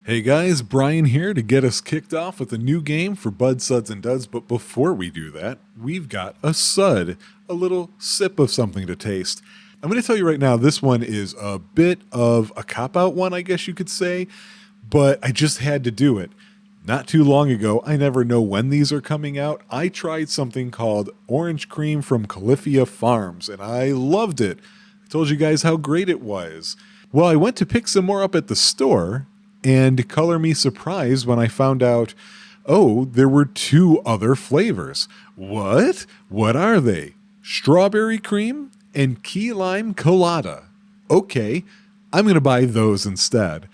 Hey guys, Brian here to get us kicked off with a new game for Bud, Suds, and Duds. But before we do that, we've got a Sud, a little sip of something to taste. I'm going to tell you right now, this one is a bit of a cop-out one, I guess you could say, but I just had to do it. Not too long ago, I never know when these are coming out, I tried something called Orange Cream from Califia Farms, and I loved it. I told you guys how great it was. Well, I went to pick some more up at the store, and color me surprised when I found out, oh, there were two other flavors. What? What are they? Strawberry cream and key lime colada. Okay, I'm going to buy those instead.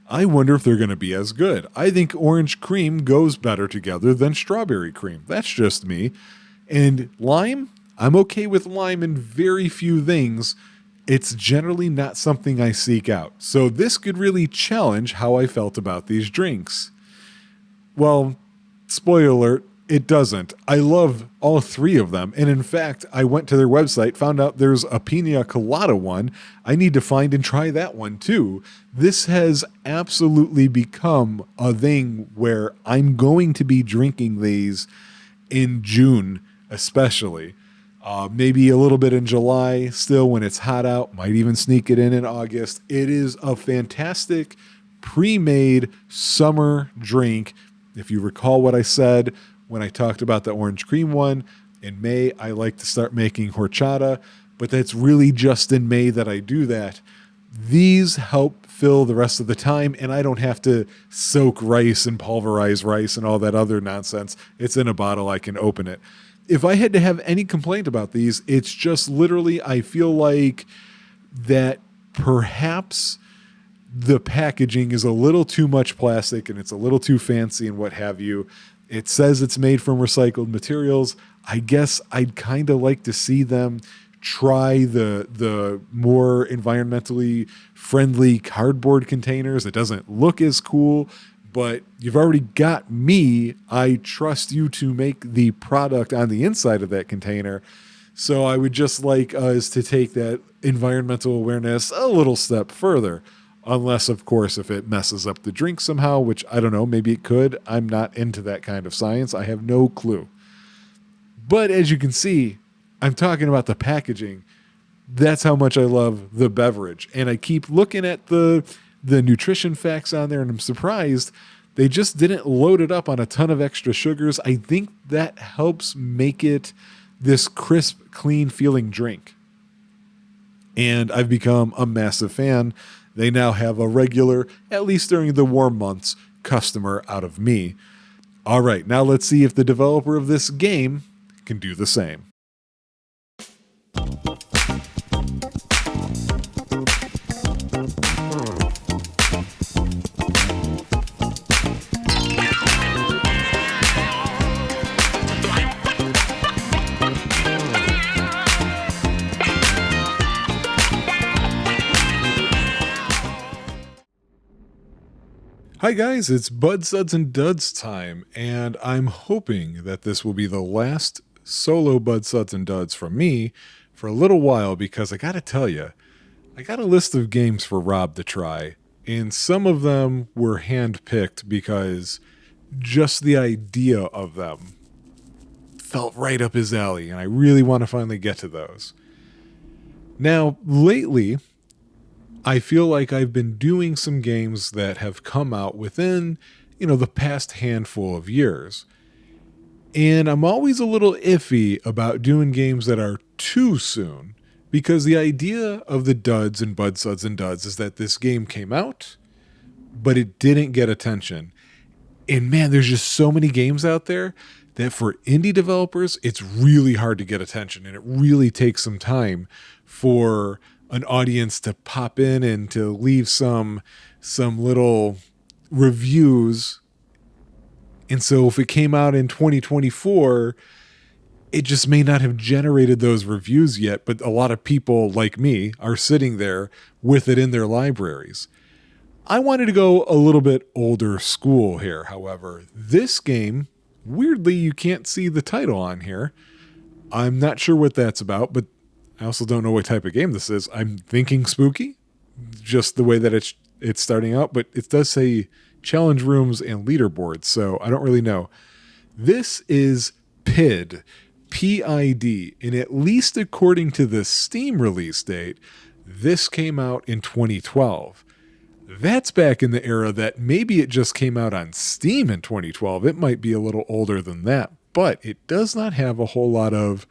I wonder if they're going to be as good. I think orange cream goes better together than strawberry cream. That's just me. And lime? I'm okay with lime in very few things. It's generally not something I seek out. So this could really challenge how I felt about these drinks. Well, spoiler alert, it doesn't. I love all three of them. And in fact, I went to their website, found out there's a pina colada one. I need to find and try that one too. This has absolutely become a thing where I'm going to be drinking these in June, especially. Maybe a little bit in July, still when it's hot out, might even sneak it in August. It is a fantastic pre-made summer drink. If you recall what I said when I talked about the orange cream one, in May I like to start making horchata, but that's really just in May that I do that. These help fill the rest of the time, and I don't have to soak rice and pulverize rice and all that other nonsense. It's in a bottle, I can open it. If I had to have any complaint about these, it's just literally I feel like that perhaps the packaging is a little too much plastic and it's a little too fancy and what have you. It says it's made from recycled materials. I guess I'd kind of like to see them try the more environmentally friendly cardboard containers. It doesn't look as cool, but you've already got me. I trust you to make the product on the inside of that container. So I would just like us to take that environmental awareness a little step further. Unless, of course, if it messes up the drink somehow, which I don't know, maybe it could. I'm not into that kind of science. I have no clue. But as you can see, I'm talking about the packaging. That's how much I love the beverage. And I keep looking at the nutrition facts on there, and I'm surprised they just didn't load it up on a ton of extra sugars. I think that helps make it this crisp, clean feeling drink. And I've become a massive fan. They now have a regular, at least during the warm months, customer out of me. All right, now let's see if the developer of this game can do the same. Hi guys, it's Bud, Suds, and Duds time, and I'm hoping that this will be the last solo Bud, Suds, and Duds from me for a little while, because I gotta tell you, I got a list of games for Rob to try, and some of them were hand-picked because just the idea of them felt right up his alley, and I really want to finally get to those. Now, lately, I feel like I've been doing some games that have come out within, the past handful of years. And I'm always a little iffy about doing games that are too soon, because the idea of the Duds and Bud, Suds, and Duds is that this game came out, but it didn't get attention. And man, there's just so many games out there that for indie developers, it's really hard to get attention, and it really takes some time for an audience to pop in and to leave some little reviews. And so if it came out in 2024, it just may not have generated those reviews yet, but a lot of people like me are sitting there with it in their libraries. I wanted to go a little bit older school here, however. This game, weirdly, you can't see the title on here. I'm not sure what that's about, but I also don't know what type of game this is. I'm thinking spooky, just the way that it's starting out, but it does say challenge rooms and leaderboards, so I don't really know. This is PID, P-I-D, and at least according to the Steam release date, this came out in 2012. That's back in the era that maybe it just came out on Steam in 2012. It might be a little older than that, but it does not have a whole lot of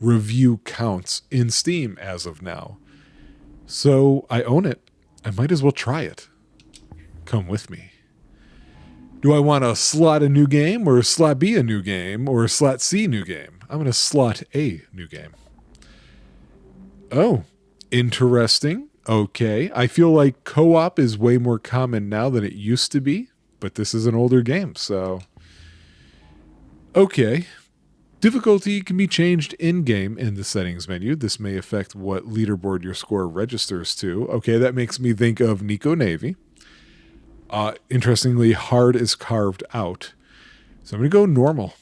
review counts in Steam as of now. So I own it. I might as well try it. Come with me. Do I want to slot a new game, or slot B a new game, or slot C new game? I'm going to slot A new game. Oh, interesting. Okay. I feel like co-op is way more common now than it used to be, but this is an older game, so... Okay. Difficulty can be changed in-game in the settings menu. This may affect what leaderboard your score registers to. Okay, that makes me think of Nico Navy. Interestingly, hard is carved out. So I'm going to go normal.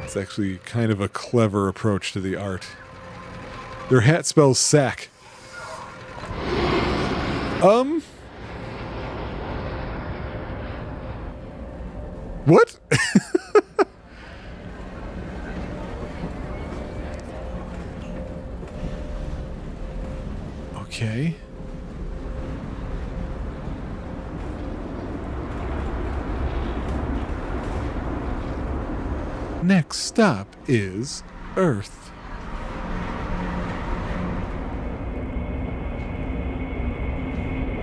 It's actually kind of a clever approach to the art. Their hat spells sack. What? Okay. Next stop is Earth.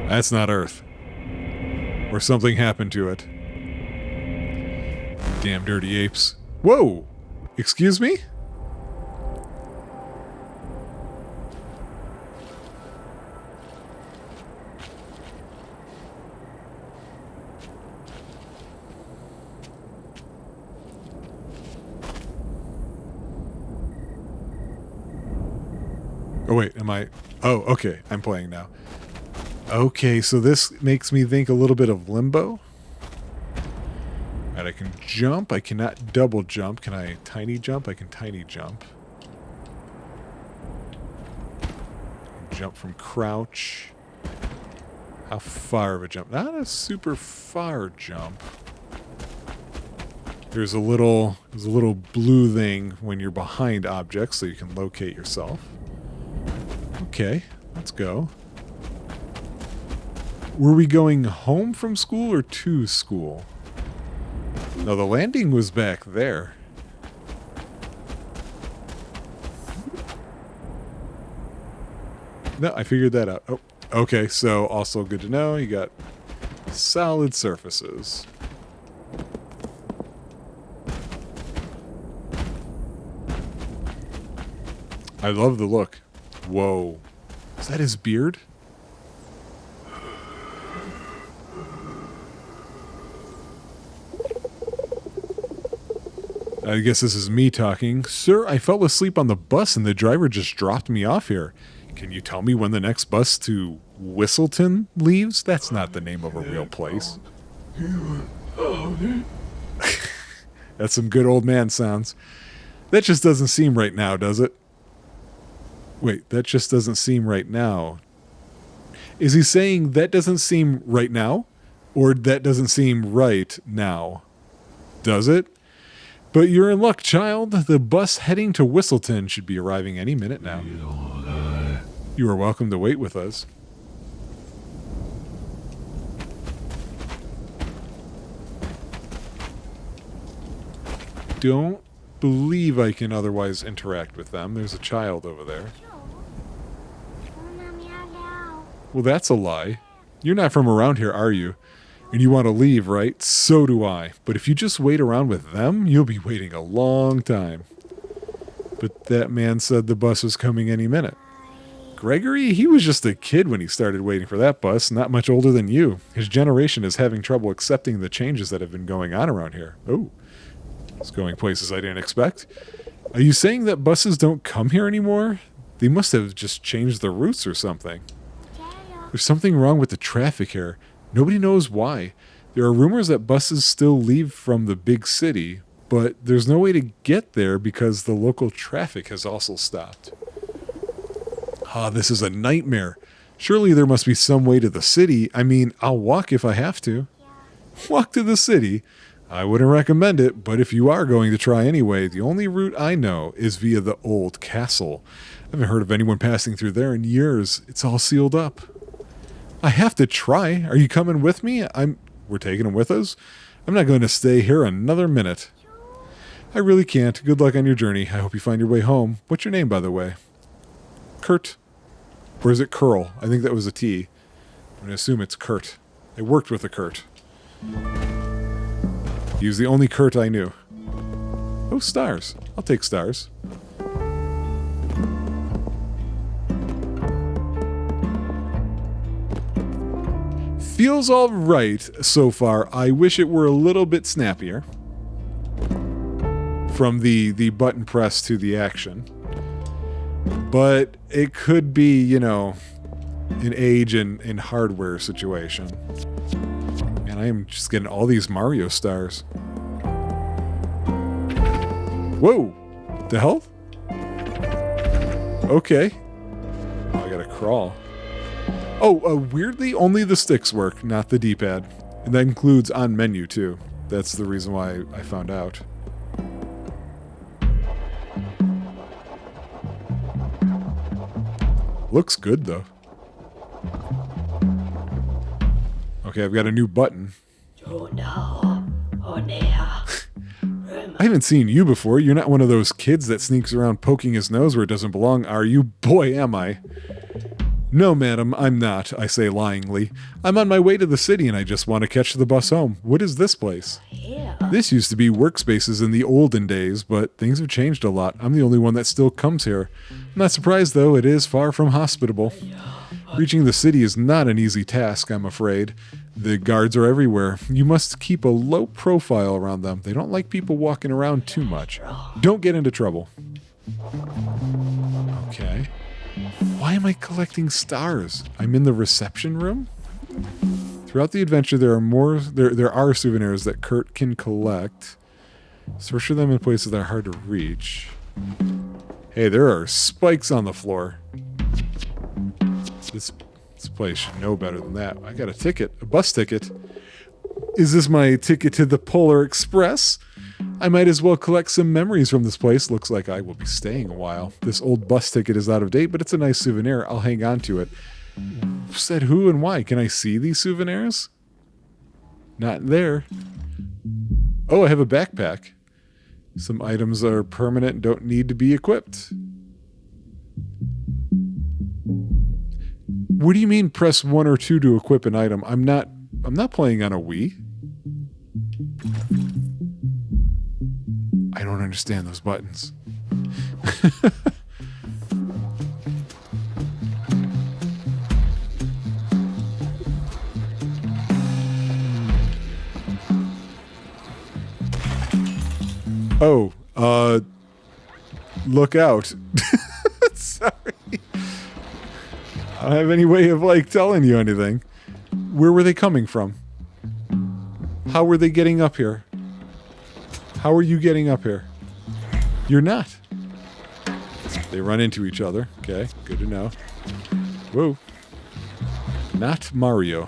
That's not Earth. Or something happened to it. Damn dirty apes. Whoa! Excuse me? Oh wait, am I... Oh, okay, I'm playing now. Okay, so this makes me think a little bit of Limbo. Alright, I can jump. I cannot double jump. Can I tiny jump? I can tiny jump. Jump from crouch. How far of a jump? Not a super far jump. There's a little blue thing when you're behind objects so you can locate yourself. Okay, let's go. Were we going home from school or to school? No, the landing was back there. No, I figured that out. Oh, okay, so also good to know. You got solid surfaces. I love the look. Whoa. Is that his beard? I guess this is me talking. Sir, I fell asleep on the bus and the driver just dropped me off here. Can you tell me when the next bus to Whistleton leaves? That's not the name of a real place. That's some good old man sounds. That just doesn't seem right now, does it? Wait, that just doesn't seem right now. Is he saying that doesn't seem right now? Or that doesn't seem right now? Does it? But you're in luck, child. The bus heading to Whistleton should be arriving any minute now. You are welcome to wait with us. Don't believe I can otherwise interact with them. There's a child over there. Well, that's a lie. You're not from around here, are you? And you want to leave, right? So do I. But if you just wait around with them, you'll be waiting a long time. But that man said the bus was coming any minute. Gregory, he was just a kid when he started waiting for that bus, not much older than you. His generation is having trouble accepting the changes that have been going on around here. Oh, it's going places I didn't expect. Are you saying that buses don't come here anymore? They must have just changed the routes or something. There's something wrong with the traffic here. Nobody knows why. There are rumors that buses still leave from the big city, but there's no way to get there because the local traffic has also stopped. Ah, this is a nightmare. Surely there must be some way to the city. I mean, I'll walk if I have to. Walk to the city? I wouldn't recommend it, but if you are going to try anyway, the only route I know is via the old castle. I haven't heard of anyone passing through there in years. It's all sealed up. I have to try. Are you coming with me? We're taking him with us? I'm not going to stay here another minute. I really can't. Good luck on your journey. I hope you find your way home. What's your name, by the way? Kurt? Or is it Curl? I think that was a T. I'm going to assume it's Kurt. I worked with a Kurt. He was the only Kurt I knew. Oh, stars. I'll take stars. Feels all right so far. I wish it were a little bit snappier. From the button press to the action. But it could be, you know, an age and hardware situation. And I am just getting all these Mario stars. Whoa! The hell? Okay. I gotta crawl. Oh, weirdly, only the sticks work, not the D-pad. And that includes on menu, too. That's the reason why I found out. Looks good, though. Okay, I've got a new button. I haven't seen you before. You're not one of those kids that sneaks around poking his nose where it doesn't belong, are you? Boy, am I. No, madam, I'm not, I say lyingly. I'm on my way to the city and I just want to catch the bus home. What is this place? This used to be workspaces in the olden days, but things have changed a lot. I'm the only one that still comes here. I'm not surprised, though. It is far from hospitable. Reaching the city is not an easy task, I'm afraid. The guards are everywhere. You must keep a low profile around them. They don't like people walking around too much. Don't get into trouble. Okay. Why am I collecting stars? I'm in the reception room? Throughout the adventure, there are souvenirs that Kurt can collect. Search for them in places that are hard to reach. Hey, there are spikes on the floor. This place should know better than that. I got a ticket, a bus ticket. Is this my ticket to the Polar Express? I might as well collect some memories from this place. Looks like I will be staying a while. This old bus ticket is out of date, but it's a nice souvenir. I'll hang on to it. Said who and why? Can I see these souvenirs? Not there. Oh, I have a backpack. Some items are permanent and don't need to be equipped. What do you mean press 1 or 2 to equip an item? I'm not playing on a Wii. I don't understand those buttons. Oh, look out. Sorry. I don't have any way of, like, telling you anything. Where were they coming from? How were they getting up here? How are you getting up here? You're not. They run into each other. Okay, good to know. Whoa. Not Mario.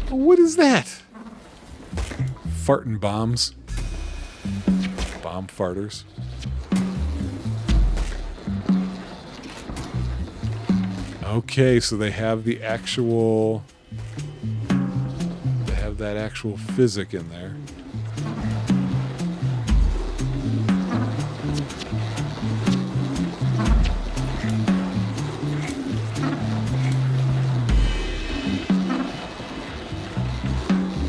What is that? Farting bombs. Bomb farters. Okay, so they have the actual... They have that actual physic in there.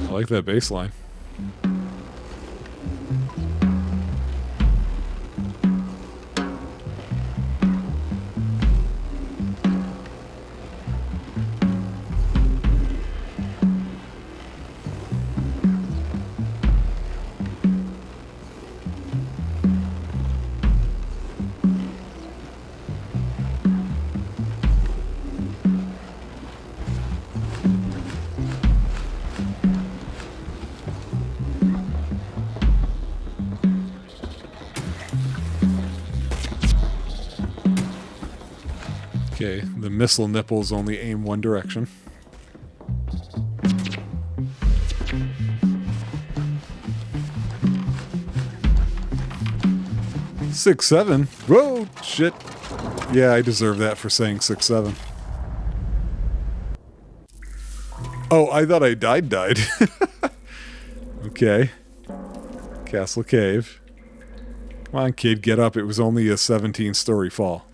I like that bass line. Okay, the missile nipples only aim one direction. Six, seven. Whoa, shit. Yeah, I deserve that for saying 6-7. Oh, I thought I died. Okay. Castle Cave. Come on, kid, get up. It was only a 17-story fall.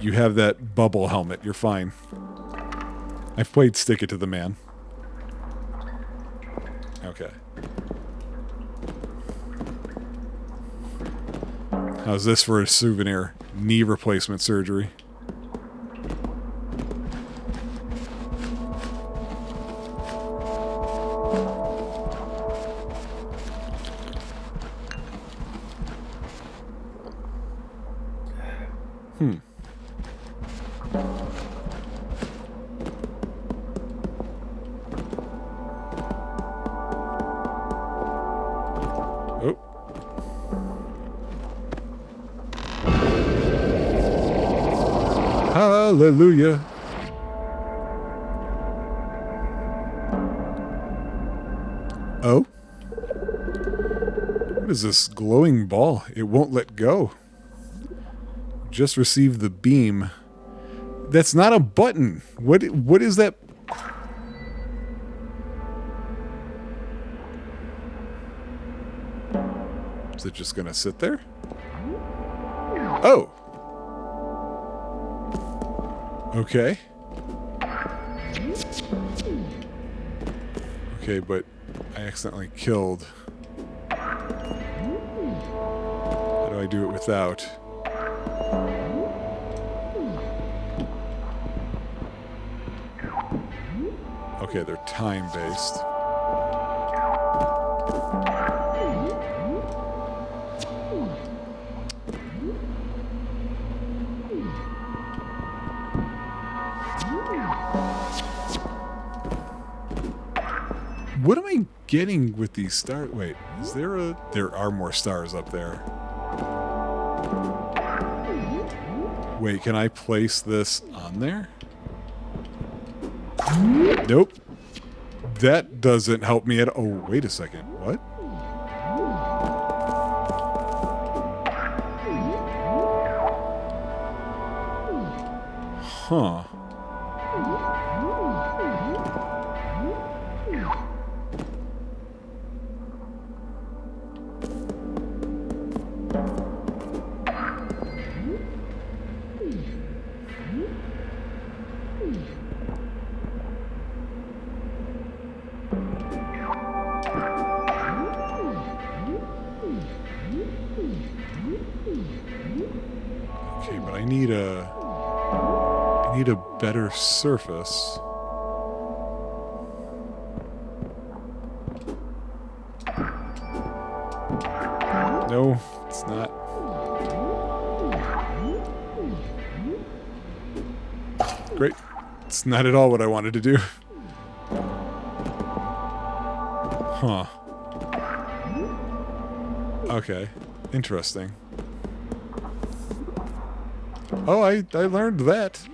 You have that bubble helmet. You're fine. I've played Stick It to the Man. Okay. How's this for a souvenir? Knee replacement surgery. Oh. Hallelujah. Oh? What is this glowing ball? It won't let go. Just received the beam. That's not a button. What is that? Is it just gonna sit there? Oh. Okay. Okay, but I accidentally killed. How do I do it without? Okay, they're time-based. What am I getting with these stars? Wait, is there a... There are more stars up there. Wait, can I place this on there? Nope. That doesn't help me at all. Oh, wait a second. What? Huh. Okay, but I need a better surface. No, it's not. Great. It's not at all what I wanted to do. Huh. Okay. Interesting. Oh, I learned that.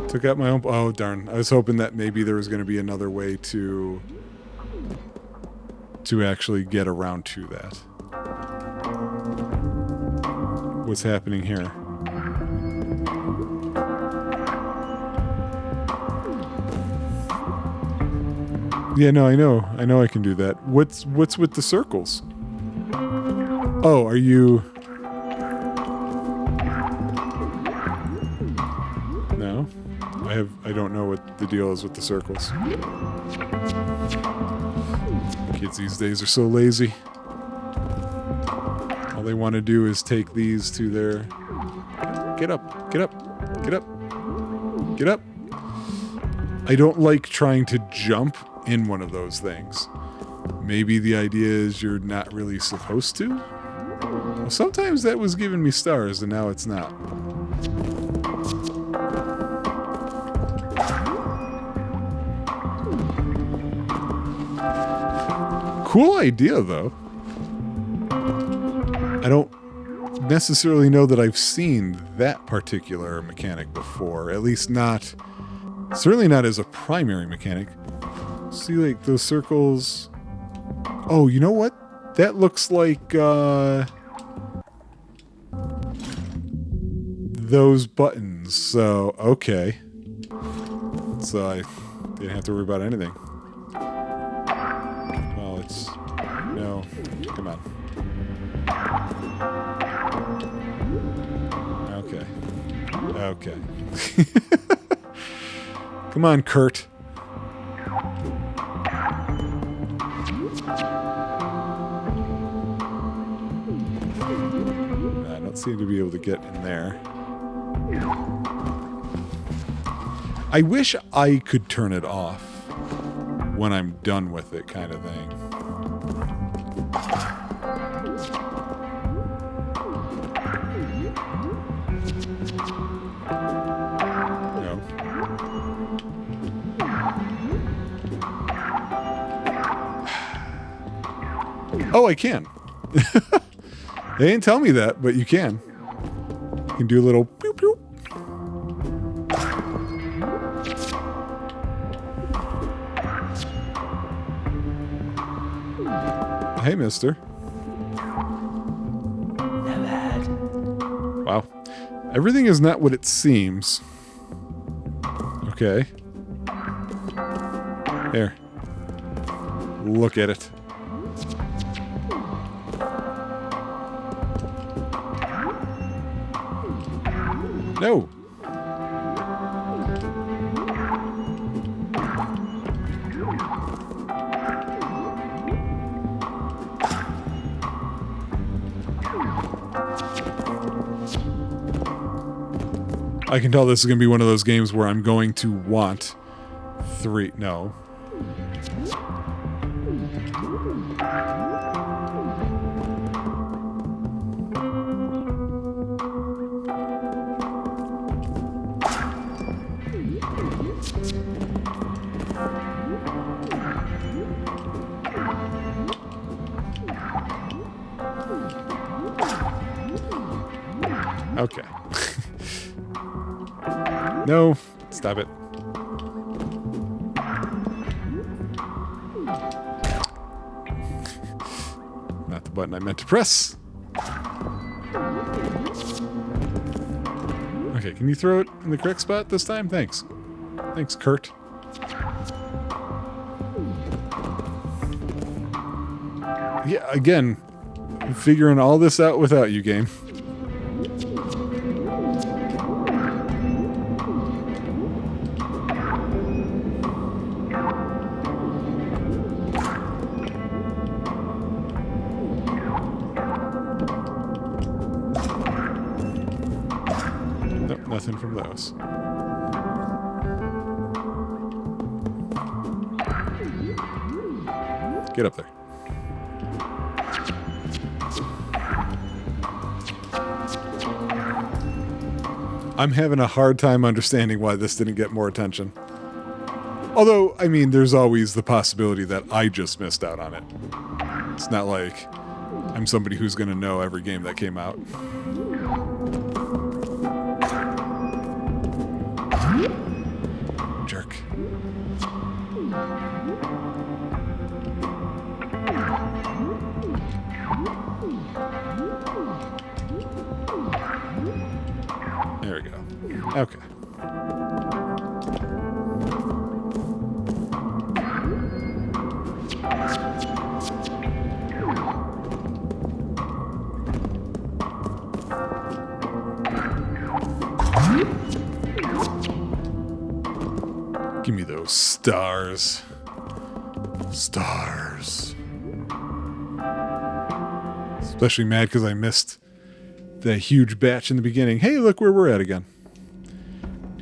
Took out my own... Oh, darn. I was hoping that maybe there was going to be another way to actually get around to that. What's happening here? Yeah, no, I know. I know I can do that. What's with the circles? Oh, are you... No? I don't know what the deal is with the circles. Kids these days are so lazy. All they want to do is take these to their... Get up, get up, get up, get up. I don't like trying to jump in one of those things. Maybe the idea is you're not really supposed to? Well, sometimes that was giving me stars and now it's not. Cool idea, though. I don't necessarily know that I've seen that particular mechanic before. At least not, certainly not as a primary mechanic. See, like, those circles. Oh, you know what? That looks like, those buttons. So, okay. So I didn't have to worry about anything. Well, it's... No. Come on. Okay. Okay. Come on, Kurt. I don't seem to be able to get in there. I wish I could turn it off when I'm done with it, kind of thing. No. Oh, I can. They didn't tell me that, but you can. You can do a little pew pew. Hey, mister. Not bad. Wow. Everything is not what it seems. Okay. Here. Look at it. No. I can tell this is going to be one of those games where I'm going to want three. No. Okay. No, stop it. Not the button I meant to press. Okay, can you throw it in the correct spot this time? Thanks. Thanks, Kurt. Yeah, again, I'm figuring all this out without you, game. Nothing from those. Get up there. I'm having a hard time understanding why this didn't get more attention. Although, I mean, there's always the possibility that I just missed out on it. It's not like I'm somebody who's going to know every game that came out. Jerk. There we go. Okay. Give me those stars. Stars. Especially mad because I missed that huge batch in the beginning. Hey, look where we're at again.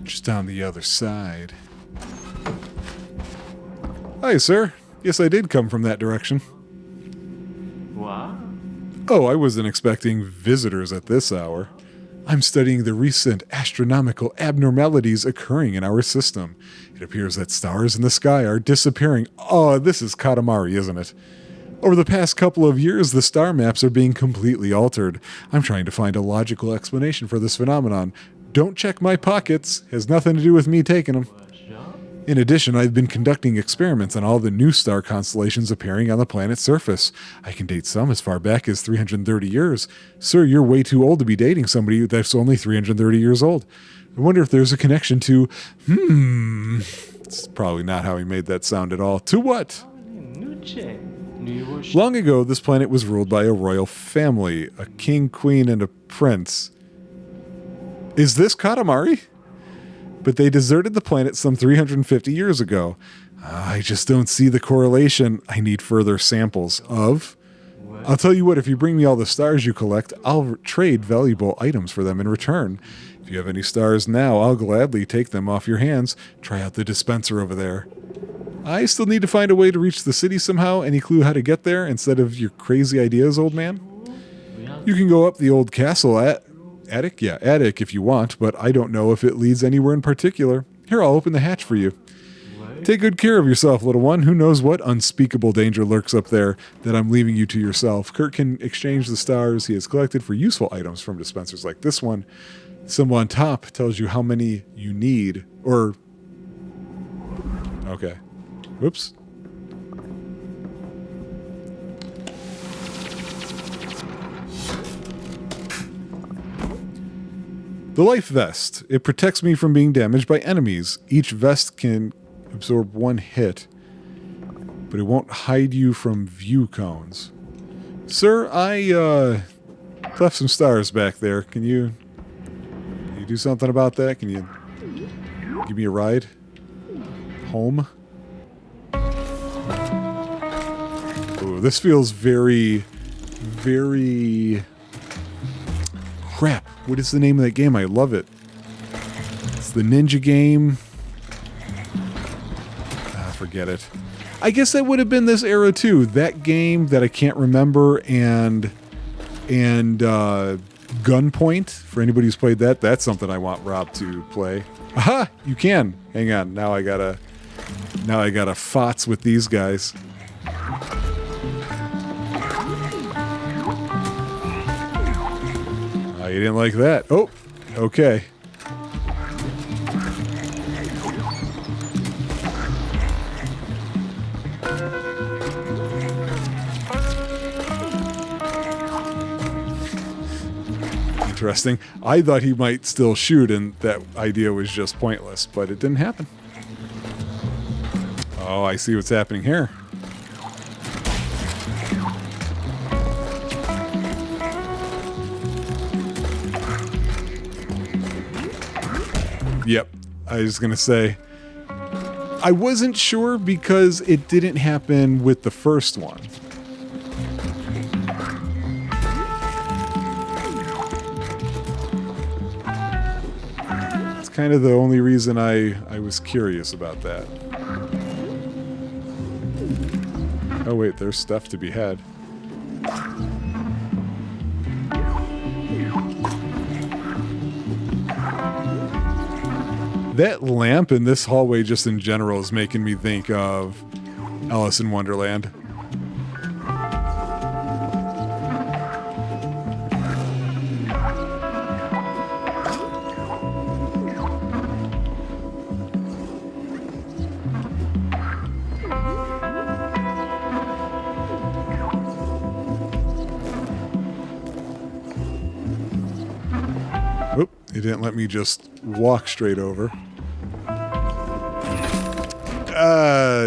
Just on the other side. Hi, sir. Yes, I did come from that direction. What? Oh, I wasn't expecting visitors at this hour. I'm studying the recent astronomical abnormalities occurring in our system. It appears that stars in the sky are disappearing. Oh, this is Katamari, isn't it? Over the past couple of years, the star maps are being completely altered. I'm trying to find a logical explanation for this phenomenon. Don't check my pockets. Has nothing to do with me taking them. In addition, I've been conducting experiments on all the new star constellations appearing on the planet's surface. I can date some as far back as 330 years. Sir, you're way too old to be dating somebody that's only 330 years old. I wonder if there's a connection to... It's probably not how he made that sound at all. To what? Long ago, this planet was ruled by a royal family, a king, queen, and a prince. Is this Katamari? But they deserted the planet some 350 years ago. I just don't see the correlation. I need further samples of... I'll tell you what, if you bring me all the stars you collect, I'll trade valuable items for them in return. If you have any stars now, I'll gladly take them off your hands. Try out the dispenser over there. I still need to find a way to reach the city somehow. Any clue how to get there instead of your crazy ideas, old man? You can go up the old castle attic? Yeah, attic if you want, but I don't know if it leads anywhere in particular. Here, I'll open the hatch for you. Take good care of yourself, little one. Who knows what unspeakable danger lurks up there that I'm leaving you to yourself. Kurt can exchange the stars he has collected for useful items from dispensers like this one. The symbol on top tells you how many you need, or... Okay. Whoops. The life vest. It protects me from being damaged by enemies. Each vest can absorb one hit, but it won't hide you from view cones. Sir, I left some stars back there. Can you do something about that? Can you give me a ride home? Ooh, this feels very, very... Crap. What is the name of that game? I love it. It's the ninja game. Forget it. I guess that would have been this era too. That game that I can't remember and Gunpoint. For anybody who's played that, that's something I want Rob to play. Aha! You can. Hang on. Now I gotta FOTS with these guys. You didn't like that. Oh, okay. Interesting. I thought he might still shoot and that idea was just pointless, but it didn't happen. Oh, I see what's happening here. Yep, I was going to say, I wasn't sure because it didn't happen with the first one. It's kind of the only reason I was curious about that. Oh wait, there's stuff to be had. That lamp in this hallway just in general is making me think of Alice in Wonderland. Oop, it didn't let me just walk straight over.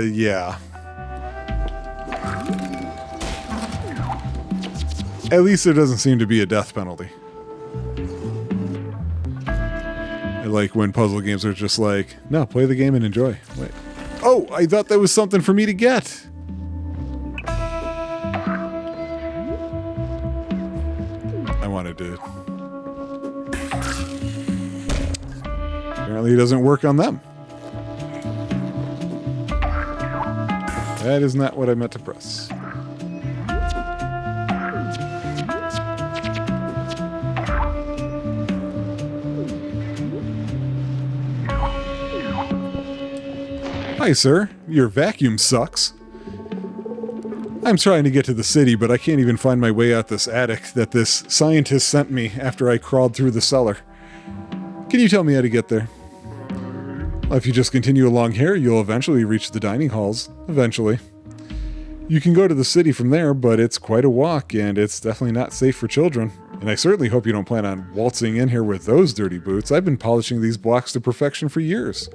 Yeah. At least there doesn't seem to be a death penalty. I like when puzzle games are just like, no, play the game and enjoy. Wait. Oh, I thought that was something for me to get. I wanted to... Apparently it doesn't work on them. That is not what I meant to press. Hi, sir. Your vacuum sucks. I'm trying to get to the city, but I can't even find my way out this attic that this scientist sent me after I crawled through the cellar. Can you tell me how to get there? If you just continue along here, you'll eventually reach the dining halls. Eventually. You can go to the city from there, but it's quite a walk, and it's definitely not safe for children. And I certainly hope you don't plan on waltzing in here with those dirty boots. I've been polishing these blocks to perfection for years.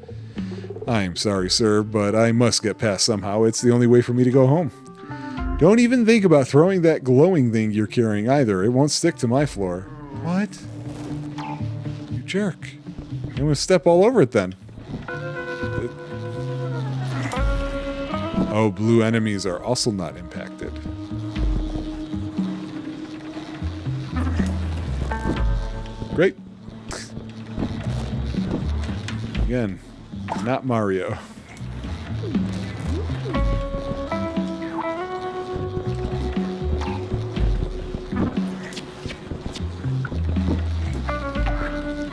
I'm sorry, sir, but I must get past somehow. It's the only way for me to go home. Don't even think about throwing that glowing thing you're carrying either. It won't stick to my floor. What? You jerk. I'm going to step all over it then. Oh, blue enemies are also not impacted. Great. Again, not Mario.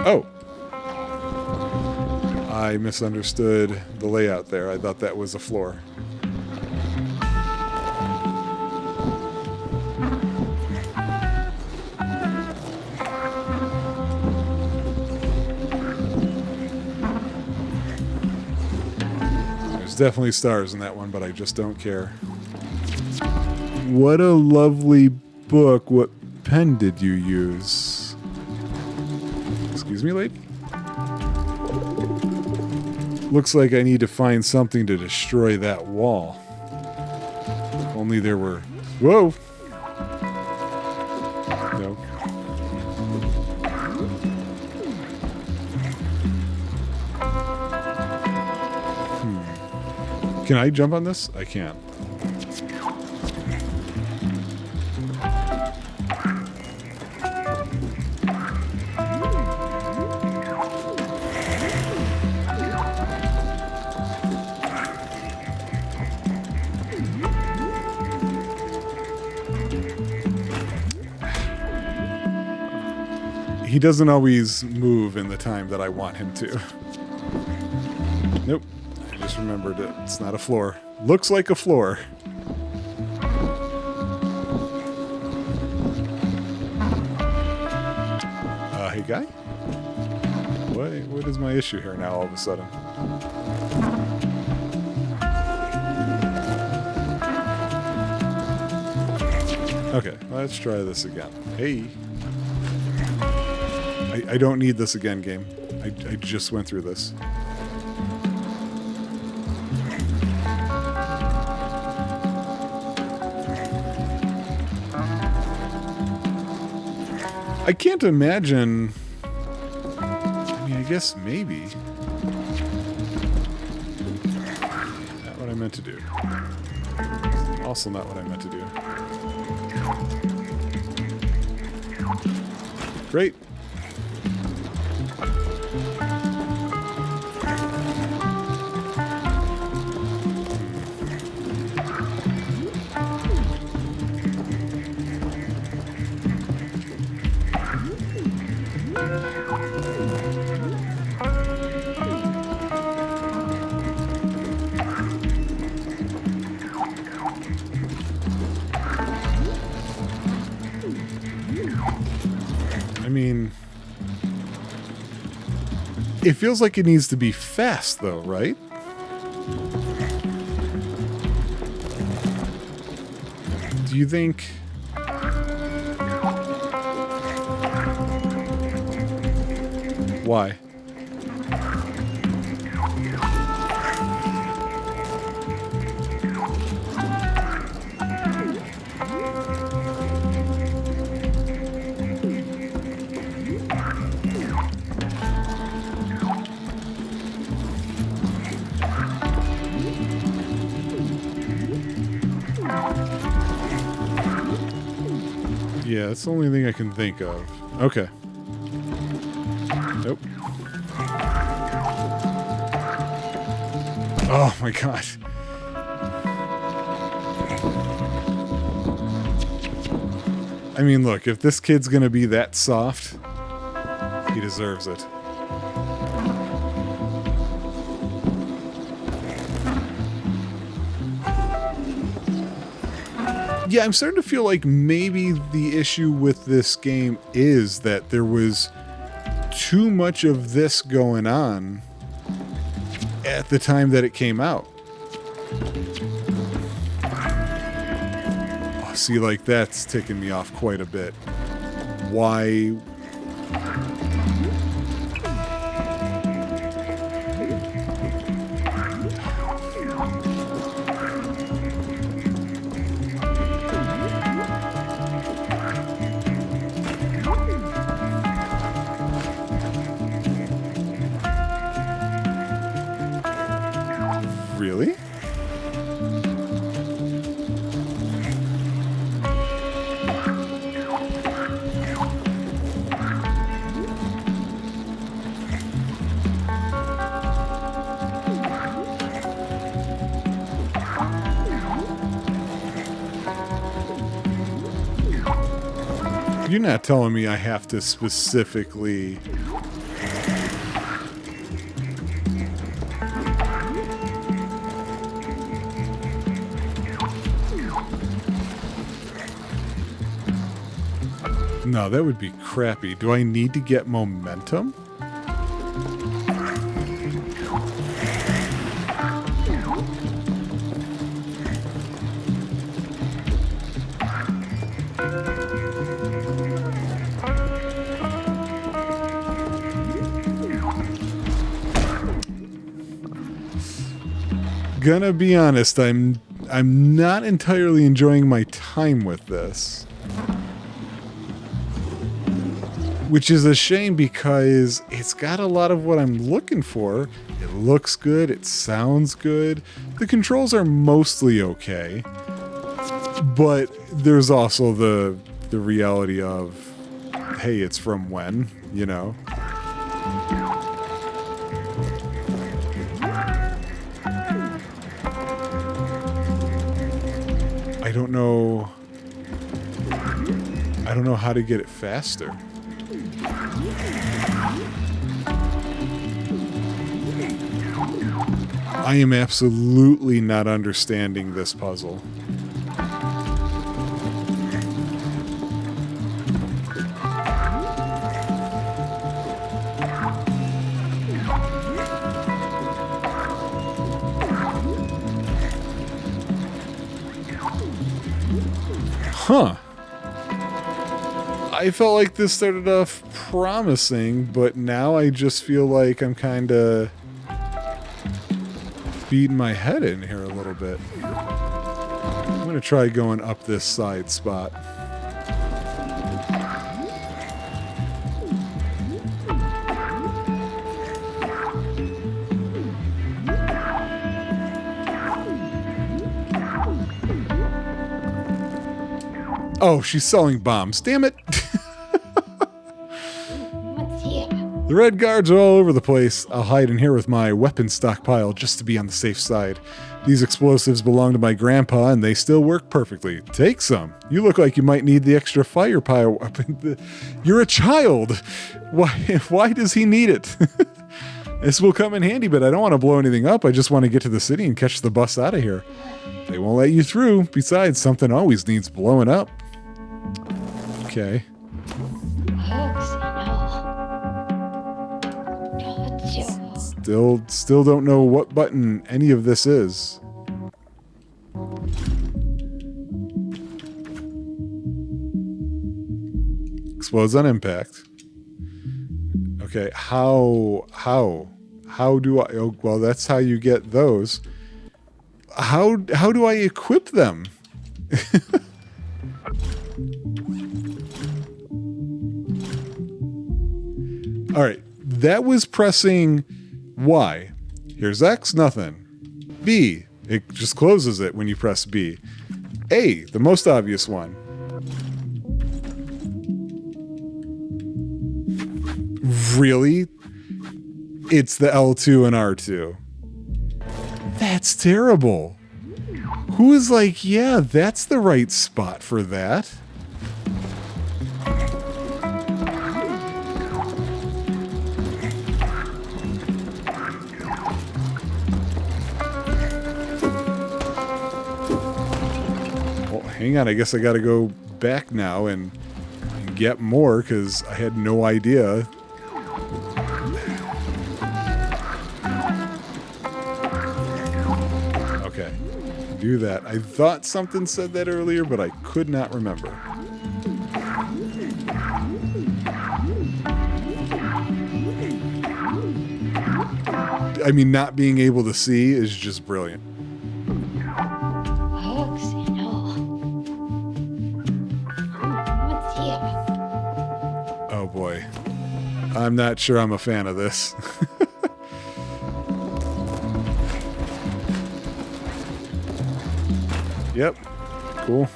Oh. I misunderstood the layout there. I thought that was a floor. There's definitely stars in that one, but I just don't care. What a lovely book. What pen did you use? Excuse me, lady? Looks like I need to find something to destroy that wall. Only there were... Whoa! No. Can I jump on this? I can't. He doesn't always move in the time that I want him to. Nope. I just remembered it. It's not a floor. Looks like a floor. Hey guy? What is my issue here now all of a sudden? Okay, let's try this again. Hey. I don't need this again, game. I just went through this. I can't imagine... I mean, I guess maybe. Not what I meant to do. Also not what I meant to do. Great. I mean, it feels like it needs to be fast, though, right? Do you think... Why? Yeah, that's the only thing I can think of. Okay. Nope. Oh my gosh. I mean, look, if this kid's gonna be that soft, he deserves it. Yeah, I'm starting to feel like maybe the issue with this game is that there was too much of this going on at the time that it came out. Oh, see, like, that's ticking me off quite a bit. Why? Really? You're not telling me I have to specifically... No, that would be crappy. Do I need to get momentum? Gonna be honest, I'm not entirely enjoying my time with this. Which is a shame because it's got a lot of what I'm looking for. It looks good, it sounds good. The controls are mostly okay. But there's also the reality of, hey, it's from when, you know? I don't know how to get it faster. I am absolutely not understanding this puzzle. Huh. I felt like this started off promising, but now I just feel like I'm kind of beating my head in here a little bit. I'm going to try going up this side spot. Oh, she's selling bombs. Damn it. What's here? The red guards are all over the place. I'll hide in here with my weapon stockpile just to be on the safe side. These explosives belong to my grandpa and they still work perfectly. Take some. You look like you might need the extra firepower. You're a child. Why does he need it? This will come in handy, but I don't want to blow anything up. I just want to get to the city and catch the bus out of here. They won't let you through. Besides, something always needs blowing up. Okay. Still don't know what button any of this is. Explodes on impact. Okay, how do I... Oh, well, that's how you get those. How do I equip them? All right, that was pressing Y. Here's X, nothing. B, it just closes it when you press B. A, the most obvious one. Really? It's the L2 and R2. That's terrible. Who is like, yeah, that's the right spot for that? hang on, I guess I gotta go back now and get more because I had no idea. Okay, do that. I thought something said that earlier, but I could not remember. I mean, not being able to see is just brilliant. Oh boy. I'm not sure I'm a fan of this. Yep. Cool.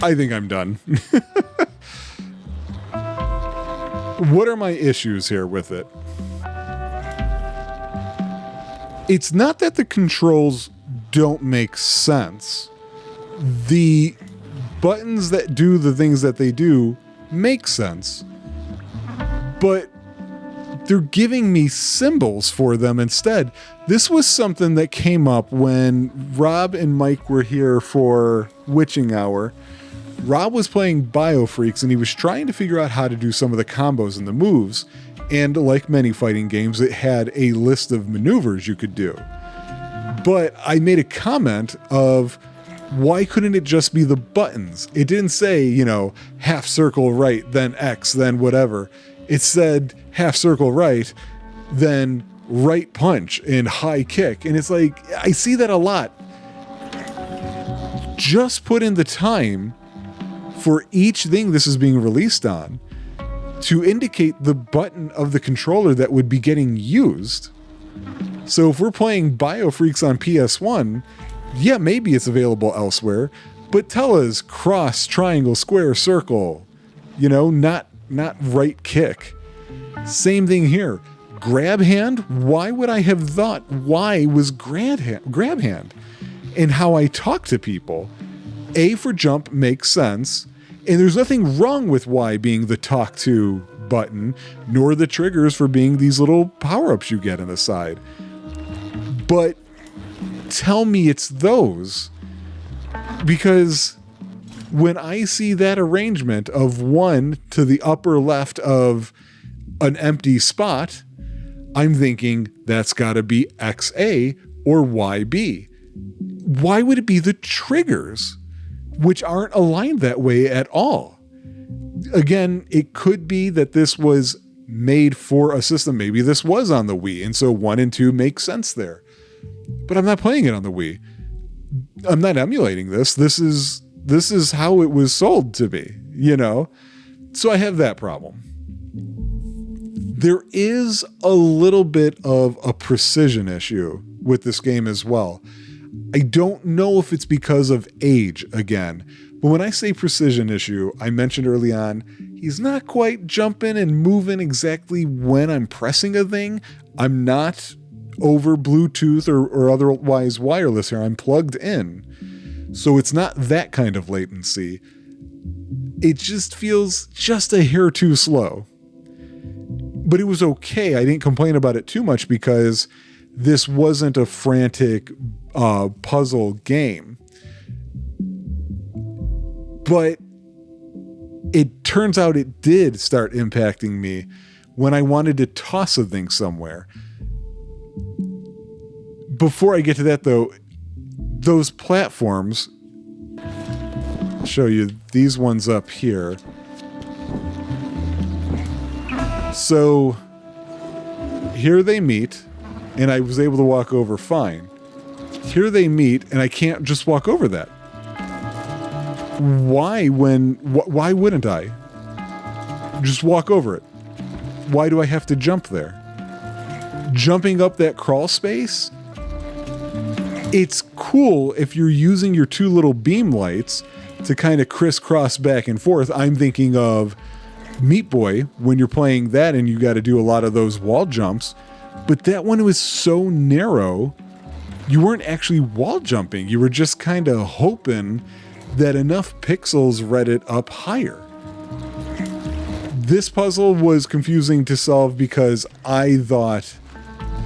I think I'm done. What are my issues here with it? It's not that the controls don't make sense. The buttons that do the things that they do make sense. But they're giving me symbols for them instead. This was something that came up when Rob and Mike were here for Witching Hour. Rob was playing Biofreaks and he was trying to figure out how to do some of the combos and the moves. And like many fighting games, it had a list of maneuvers you could do. But I made a comment of, why couldn't it just be the buttons? It didn't say, you know, half circle right, then X, then whatever. It said half circle right, then right punch and high kick. And it's like, I see that a lot. Just put in the time for each thing this is being released on to indicate the button of the controller that would be getting used. So if we're playing Biofreaks on PS1, yeah, maybe it's available elsewhere, but tell us cross, triangle, square, circle, you know, not right kick. Same thing here. Grab hand? Why would I have thought Y was grab hand? And how I talk to people. A for jump makes sense. And there's nothing wrong with Y being the talk to button, nor the triggers for being these little power-ups you get on the side. But tell me it's those. Because when I see that arrangement of one to the upper left of an empty spot, I'm thinking that's got to be XA or YB. Why would it be the triggers, which aren't aligned that way at all? Again, it could be that this was made for a system. Maybe this was on the Wii, and so 1 and 2 make sense there. But I'm not playing it on the Wii. I'm not emulating this. This is how it was sold to me, you know? So I have that problem. There is a little bit of a precision issue with this game as well. I don't know if it's because of age again, but when I say precision issue, I mentioned early on, he's not quite jumping and moving exactly when I'm pressing a thing. I'm not over Bluetooth or otherwise wireless here. I'm plugged in. So it's not that kind of latency. It just feels just a hair too slow. But it was okay. I didn't complain about it too much because this wasn't a frantic puzzle game. But it turns out it did start impacting me when I wanted to toss a thing somewhere. Before I get to that though, those platforms, I'll show you these ones up here. So here they meet, and I was able to walk over fine. Here they meet, and I can't just walk over that. Why wouldn't I? Just walk over it. Why do I have to jump there? Jumping up that crawl space? It's cool if you're using your two little beam lights to kind of crisscross back and forth. I'm thinking of Meat Boy when you're playing that and you got to do a lot of those wall jumps. But that one was so narrow, you weren't actually wall jumping. You were just kind of hoping that enough pixels read it up higher. This puzzle was confusing to solve because I thought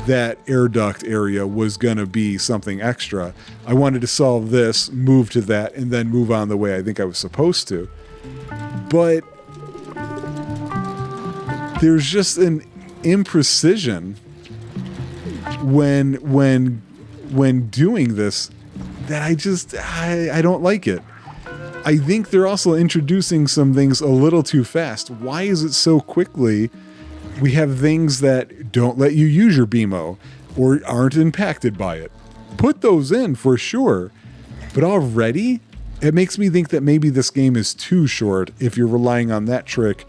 that air duct area was going to be something extra. I wanted to solve this, move to that, and then move on the way I think I was supposed to. But there's just an imprecision when doing this that I don't like it. I think they're also introducing some things a little too fast. Why is it so quickly? We have things that don't let you use your BMO or aren't impacted by it. Put those in for sure. But already, it makes me think that maybe this game is too short if you're relying on that trick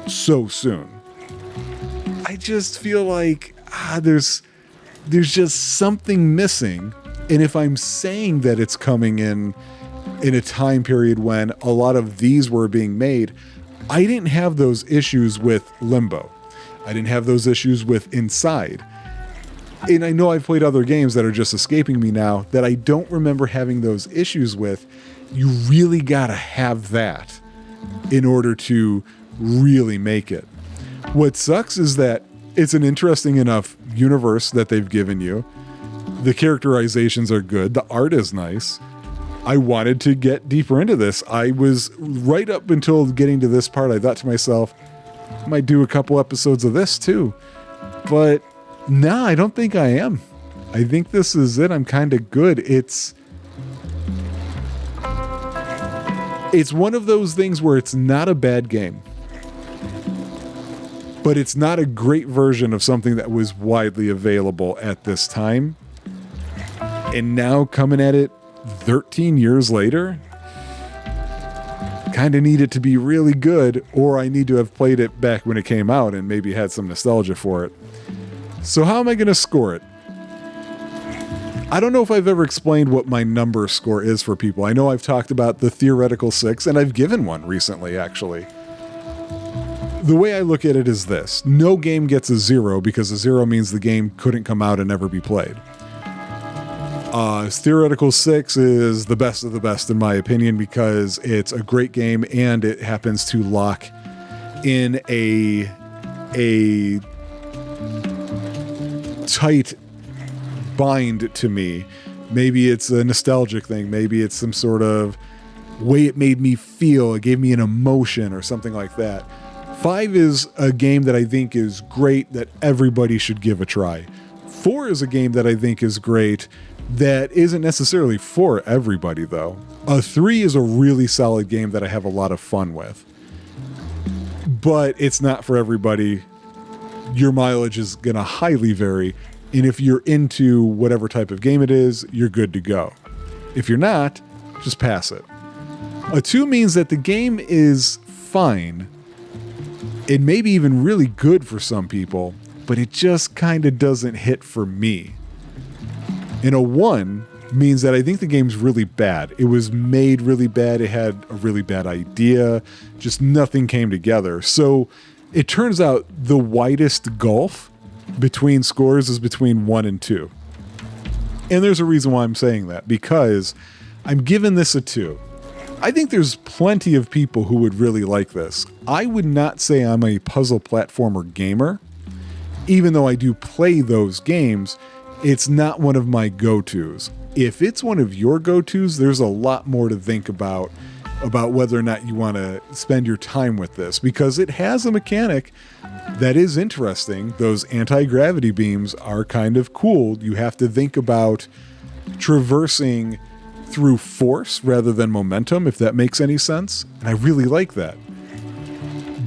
so soon. I just feel like there's just something missing. And if I'm saying that it's coming in a time period when a lot of these were being made, I didn't have those issues with Limbo. I didn't have those issues with Inside. And I know I've played other games that are just escaping me now that I don't remember having those issues with. You really gotta have that in order to really make it. What sucks is that it's an interesting enough universe that they've given you. The characterizations are good. The art is nice. I wanted to get deeper into this. I was right up until getting to this part. I thought to myself, I might do a couple episodes of this too. But no, I don't think I am. I think this is it. I'm kind of good. It's one of those things where it's not a bad game, but it's not a great version of something that was widely available at this time. And now coming at it 13 years later, kind of need it to be really good, or I need to have played it back when it came out and maybe had some nostalgia for it. So how am I going to score it? I don't know if I've ever explained what my number score is for people. I know I've talked about the theoretical 6, and I've given one recently, actually. The way I look at it is this. No game gets a 0 because a 0 means the game couldn't come out and never be played. Theoretical 6 is the best of the best in my opinion because it's a great game and it happens to lock in a tight bind to me. Maybe it's a nostalgic thing. Maybe it's some sort of way it made me feel. It gave me an emotion or something like that. 5 is a game that I think is great that everybody should give a try. 4 is a game that I think is great that isn't necessarily for everybody, though. 3 is a really solid game that I have a lot of fun with. But it's not for everybody. Your mileage is going to highly vary. And if you're into whatever type of game it is, you're good to go. If you're not, just pass it. A 2 means that the game is fine. It may be even really good for some people, but it just kind of doesn't hit for me. And a 1 means that I think the game's really bad. It was made really bad. It had a really bad idea. Just nothing came together. So it turns out the widest gulf between scores is between 1 and 2. And there's a reason why I'm saying that, because I'm giving this a 2. I think there's plenty of people who would really like this. I would not say I'm a puzzle platformer gamer. Even though I do play those games, it's not one of my go-tos. If it's one of your go-tos, there's a lot more to think about whether or not you want to spend your time with this, because it has a mechanic that is interesting. Those anti-gravity beams are kind of cool. You have to think about traversing through force rather than momentum, if that makes any sense. And I really like that.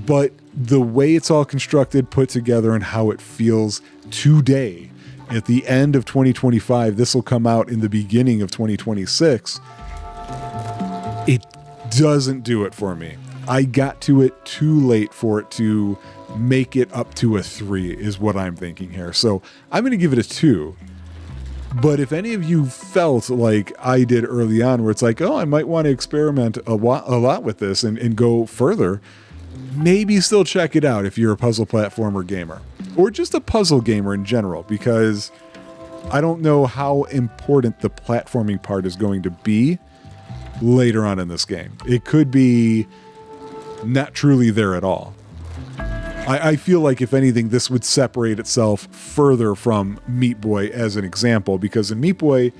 But the way it's all constructed, put together, and how it feels today, at the end of 2025, this will come out in the beginning of 2026, it doesn't do it for me. I got to it too late for it to make it up to a 3 is what I'm thinking here. So I'm going to give it a 2. But if any of you felt like I did early on, where it's like, oh, I might want to experiment a lot with this and go further, maybe still check it out if you're a puzzle platformer gamer. Or just a puzzle gamer in general, because I don't know how important the platforming part is going to be later on in this game. It could be not truly there at all. I feel like, if anything, this would separate itself further from Meat Boy as an example, because in Meat Boy,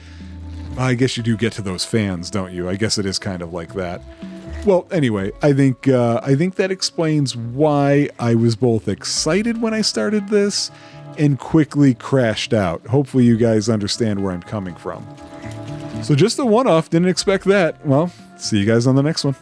I guess you do get to those fans, don't you? I guess it is kind of like that. Well, anyway, I think that explains why I was both excited when I started this and quickly crashed out. Hopefully you guys understand where I'm coming from. So just a one-off, didn't expect that. Well, see you guys on the next one.